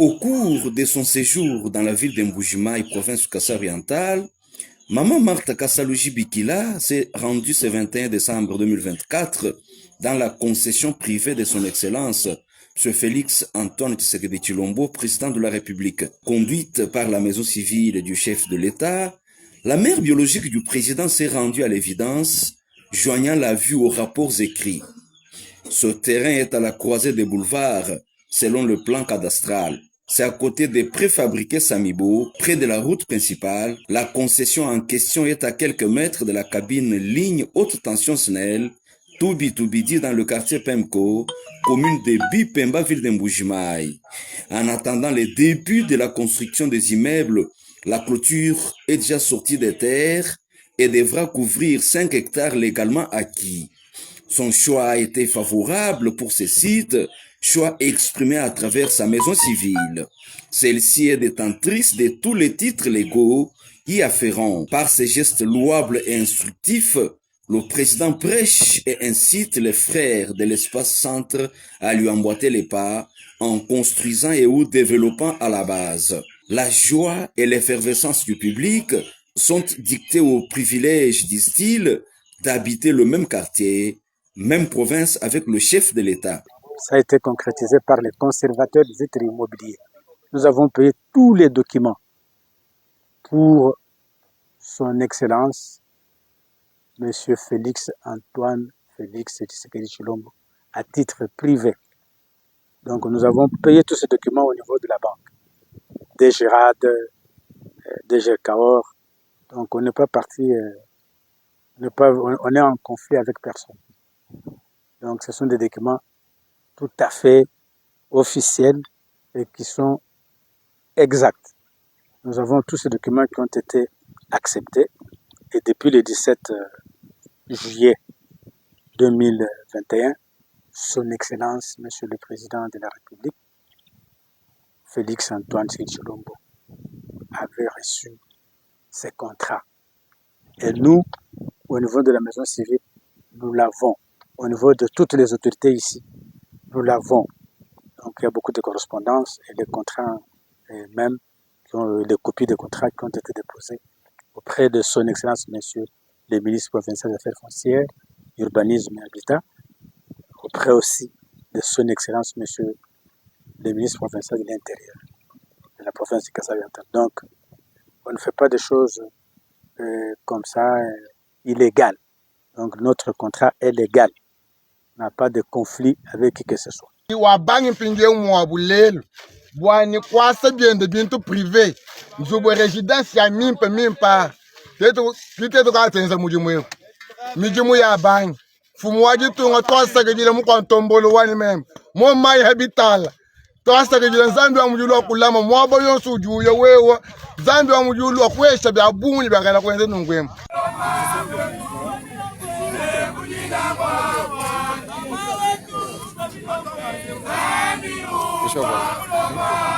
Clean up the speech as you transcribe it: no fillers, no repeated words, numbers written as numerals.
Au cours de son séjour dans la ville d'Mbujimai, province du Kassa-Oriental, Maman Martha Kassaluji Bikila s'est rendue ce 21 décembre 2024 dans la concession privée de son Excellence, M. Félix Antoine Tshisekedi Tshilombo, président de la République. Conduite par la maison civile du chef de l'État, la mère biologique du président s'est rendue à l'évidence, joignant la vue aux rapports écrits. Ce terrain est à la croisée des boulevards, selon le plan cadastral. C'est à côté des préfabriqués Samibo, près de la route principale. La concession en question est à quelques mètres de la cabine ligne haute tension SNEL, Toubi-Toubidi dans le quartier Pemko, commune de Bipemba, ville d'Mbujimai. En attendant les débuts de la construction des immeubles, la clôture est déjà sortie des terres et devra couvrir 5 hectares légalement acquis. Son choix a été favorable pour ces sites, choix exprimé à travers sa maison civile. Celle-ci est détentrice de tous les titres légaux y afférents. Par ses gestes louables et instructifs, le président prêche et incite les frères de l'espace centre à lui emboîter les pas en construisant et ou développant à la base. La joie et l'effervescence du public sont dictées au privilège, disent-ils, d'habiter le même quartier, même province avec le chef de l'État. Ça a été concrétisé par les conservateurs des titres immobiliers. Nous avons payé tous les documents pour son Excellence, M. Félix Antoine Félix Tshisekedi Tshilombo, à titre privé. Donc nous avons payé tous ces documents au niveau de la banque. DGRAD, DGCAOR. Donc on n'est pas parti, on est en conflit avec personne. Donc ce sont des documents tout à fait officiels et qui sont exacts. Nous avons tous ces documents qui ont été acceptés et depuis le 17 juillet 2021, Son Excellence, Monsieur le Président de la République, Félix Antoine Tshilombo, avait reçu ses contrats. Et nous, au niveau de la maison civile, nous l'avons. Au niveau de toutes les autorités ici, nous l'avons. Donc il y a beaucoup de correspondances et des contrats, et même les copies des contrats qui ont été déposés auprès de Son Excellence, Monsieur le ministre provincial des Affaires foncières, Urbanisme et Habitat, auprès aussi de Son Excellence, Monsieur le ministre provincial de l'Intérieur, de la province du Kassa-Oriental. Donc, on ne fait pas des choses comme ça illégales. Donc, notre contrat est légal. On n'a pas de conflit avec qui que ce soit. Boani kwasa bien de bientôt privé. Nous avons résidence ya même pas. Peut-être que tenza mujimu. Mujimu ya bang. Fumwaji tunga twasa ke jila mu kwantombolo wani mem. Mo mai habital. Twasa ke jila zambi wa mujulo kulama mo boyo suju ya wewo. Zambi wa mujulo kwesha bya bunyi bya kana kwenze nungwem. Deixa eu ver.